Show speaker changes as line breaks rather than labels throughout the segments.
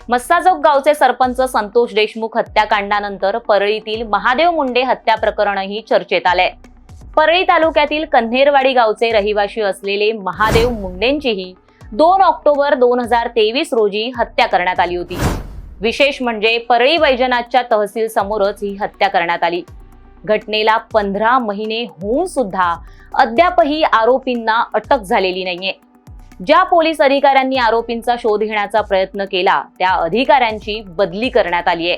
मस्साजोग गावचे सरपंच संतोष देशमुख हत्याकांडानंतर परळीतील महादेव मुंडे हत्या प्रकरणही चर्चेत आलंय। परळी तालुक्यातील कन्हेरवाडी गावचे रहिवासी असलेले महादेव मुंडेंचीही 2 ऑक्टोबर 2023 रोजी हत्या करण्यात आली होती। विशेष म्हणजे परळी वैजनाथच्या तहसील समोरच ही हत्या करण्यात आली। घटनेला 15 महिने होऊन सुद्धा अद्यापही आरोपींना अटक झालेली नाहीये। ज्या पोलीस अधिकाऱ्यांनी आरोपींचा शोध घेण्याचा प्रयत्न केला त्या अधिकाऱ्यांची बदली करण्यात आली आहे।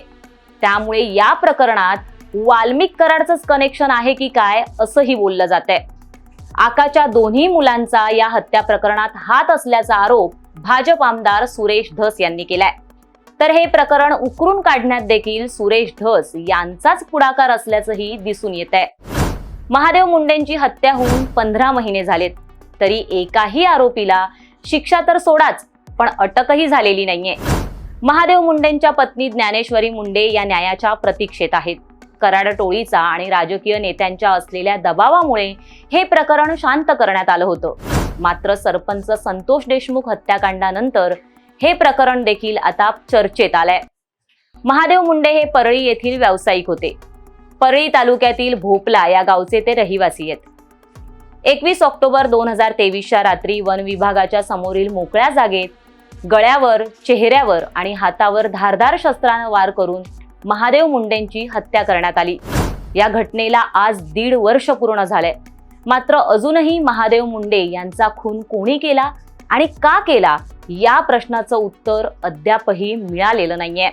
त्यामुळे या प्रकरणात वाल्मिक कराडचंच कनेक्शन आहे की काय असंही बोललं जातंय। आकाच्या दोन्ही मुलांचा या हत्या प्रकरणात हात असल्याचा आरोप भाजप आमदार सुरेश धस यांनी केलाय। तर हे प्रकरण उकरून काढण्यात देखील सुरेश धस यांचाच पुढाकार असल्याचंही दिसून येतंय। महादेव मुंडेंची हत्या होऊन 15 महिने झालेत, तरी एकाही आरोपीला शिक्षा तर सोडाच, पण अटकही झालेली नाहीये। महादेव मुंडेंच्या पत्नी ज्ञानेश्वरी मुंडे या न्यायाच्या प्रतीक्षेत आहेत। कराड टोळीचा आणि राजकीय नेत्यांच्या असलेल्या दबावामुळे हे प्रकरण शांत करण्यात आलं होतं। मात्र सरपंच संतोष देशमुख हत्याकांडानंतर हे प्रकरण देखील आता चर्चेत आलंय। महादेव मुंडे हे परळी येथील व्यावसायिक होते। परळी तालुक्यातील भोपला या गावचे ते रहिवासी आहेत। 21 ऑक्टोबर 2023च्या रात्री वन विभागाच्या समोरील मोकळ्या जागेत गळ्यावर, चेहऱ्यावर आणि हातावर धारदार शस्त्रानं वार करून महादेव मुंडेंची हत्या करण्यात आली। या घटनेला आज 1.5 वर्ष पूर्ण झालंय। मात्र अजूनही महादेव मुंडे यांचा खून कोणी केला आणि का केला या प्रश्नाचं उत्तर अद्यापही मिळालेलं नाहीये।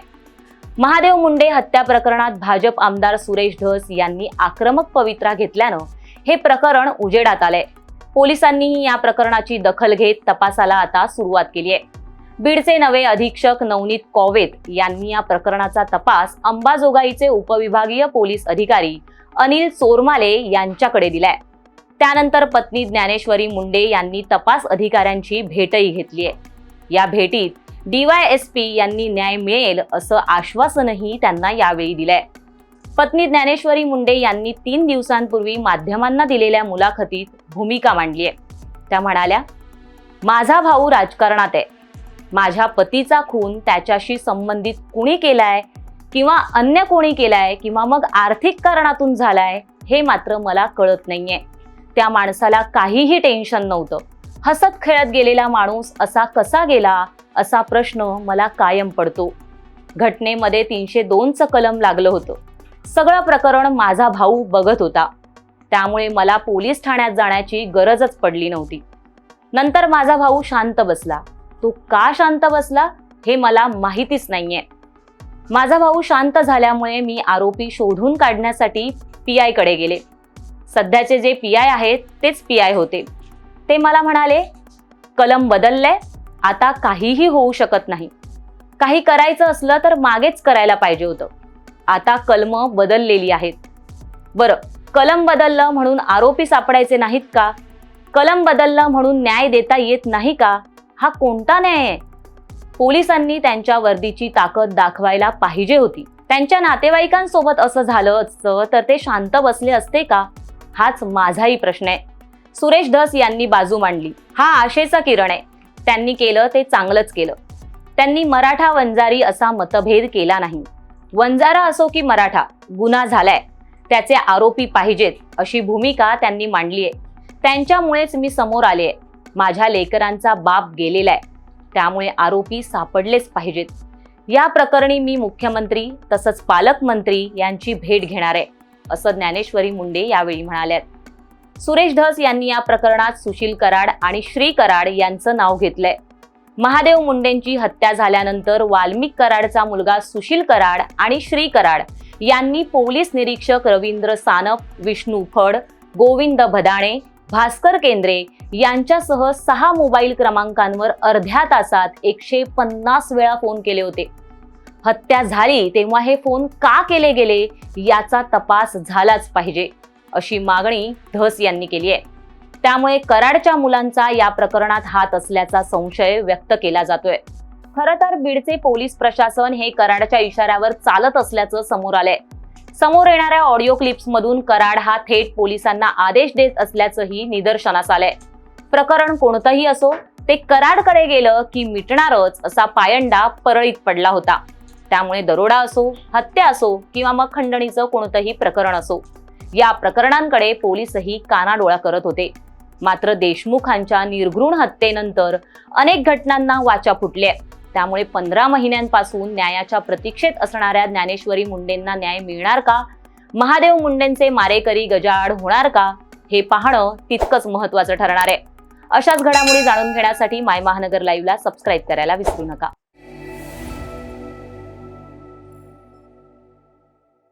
महादेव मुंडे हत्या प्रकरणात भाजप आमदार सुरेश धस यांनी आक्रमक पवित्रा घेतल्यानं हे प्रकरण उजेडात आलंय। पोलिसांनीही या प्रकरणाची दखल घेत तपासाला आता सुरुवात केली आहे। बीडचे नवे अधीक्षक नवनीत कॉवेत यांनी या प्रकरणाचा तपास अंबाजोगाईचे उपविभागीय पोलीस अधिकारी अनिल चोरमाले यांच्याकडे दिलाय। त्यानंतर पत्नी ज्ञानेश्वरी मुंडे यांनी तपास अधिकाऱ्यांची भेटही घेतली आहे। या भेटीत DYSP यांनी न्याय मिळेल असं आश्वासनही त्यांना यावेळी दिलंय। पत्नी ज्ञानेश्वरी मुंडे यांनी 3 दिवसांपूर्वी माध्यमांना दिलेल्या मुलाखतीत भूमिका मांडली आहे। त्या म्हणाल्या, माझा भाऊ राजकारणात आहे। माझ्या पतीचा खून त्याच्याशी संबंधित कुणी केलाय किंवा अन्य कोणी केलाय किंवा मग आर्थिक कारणातून झालाय हे मात्र मला कळत नाहीये। त्या माणसाला काहीही टेन्शन नव्हतं। हसत खेळत गेलेला माणूस असा कसा गेला असा प्रश्न मला कायम पडतो। घटनेमध्ये 302चं कलम लागलं होतं। सगळं प्रकरण माझा भाऊ बघत होता, त्यामुळे मला पोलीस ठाण्यात जाण्याची गरजच पडली नव्हती। नंतर माझा भाऊ शांत बसला। तो का शांत बसला हे मला माहितीच नाहीये। माझा भाऊ शांत झाल्यामुळे मी आरोपी शोधून काढण्यासाठी PI कडे गेले। सध्याचे जे PI आहेत तेच PI होते। ते मला म्हणाले, कलम बदललंय, आता काहीही होऊ शकत नाही। काही करायचं असलं तर मागेच करायला पाहिजे होतं। आता कलम बदललेली आहेत। बरं, कलम बदललं म्हणून आरोपी सापडायचे नाहीत का? कलम बदललं म्हणून न्याय देता येत नाही का? हा कोणता न्याय आहे? पोलिसांनी त्यांच्या वर्दीची ताकद दाखवायला पाहिजे होती। त्यांच्या नातेवाईकांसोबत असं झालं असतं तर ते शांत बसले असते का? हाच माझाही प्रश्न आहे। सुरेश धस यांनी बाजू मांडली। हा आशेचा किरण आहे। त्यांनी केलं ते चांगलंच केलं। त्यांनी मराठा वंजारी असा मतभेद केला नाही। वंजारा असो की मराठा, गुन्हा झालाय, त्याचे आरोपी पाहिजेत अशी भूमिका त्यांनी मांडली आहे। त्यांच्यामुळेच मी समोर आले आहे। माझ्या लेकरांचा बाप गेलेला आहे, त्यामुळे आरोपी सापडलेच पाहिजेत। या प्रकरणी मी मुख्यमंत्री तसंच पालकमंत्री यांची भेट घेणार आहे असं ज्ञानेश्वरी मुंडे यावेळी म्हणाल्यात। सुरेश धस यांनी या प्रकरणात सुशील कराड आणि श्री कराड यांचं नाव घेतलंय। महादेव मुंडेंची हत्या झाल्यानंतर वाल्मिक कराडचा मुलगा सुशील कराड आणि श्री कराड यांनी पोलीस निरीक्षक रवींद्र सानप, विष्णू फड, गोविंद भदाणे, भास्कर केंद्रे यांच्यासह 6 मोबाईल क्रमांकांवर अर्ध्या तासात 150 वेळा फोन केले होते। हत्या झाली तेव्हा हे फोन का केले गेले याचा तपास झालाच पाहिजे अशी मागणी धस यांनी केली आहे। त्यामुळे कराडच्या मुलांचा या प्रकरणात हात असल्याचा संशय व्यक्त केला जातोय। खरं तर बीडचे पोलीस प्रशासन हे कराडच्या इशाऱ्यावर चालत असल्याचं समोर आलंय। समोर येणाऱ्या ऑडिओ क्लिप्समधून कराड हा थेट पोलिसांना आदेश देत असल्याचंही निदर्शनास आलंय। प्रकरण कोणतंही असो, ते कराडकडे गेलं की मिटणारच असा पायंडा परळीत पडला होता. त्यामुळे दरोडा असो, हत्या असो किंवा मग खंडणीचं कोणतंही प्रकरण असो, या प्रकरणांकडे पोलीसही कानाडोळा करत होते. मात्र देशमुखांच्या निर्घृण हत्येनंतर अनेक घटनांना वाचा फुटली आहे. त्यामुळे 15 महिन्यांपासून न्यायाच्या प्रतीक्षेत असणाऱ्या ज्ञानेश्वरी मुंडेंना न्याय मिळणार का? महादेव मुंडेंचे मारेकरी गजाआड होणार का? हे पाहणं तितकंच महत्त्वाचं ठरणार आहे. अशाच घडामोडी जाणून घेण्यासाठी माय महानगर लाईव्हला सबस्क्राईब करायला विसरू नका.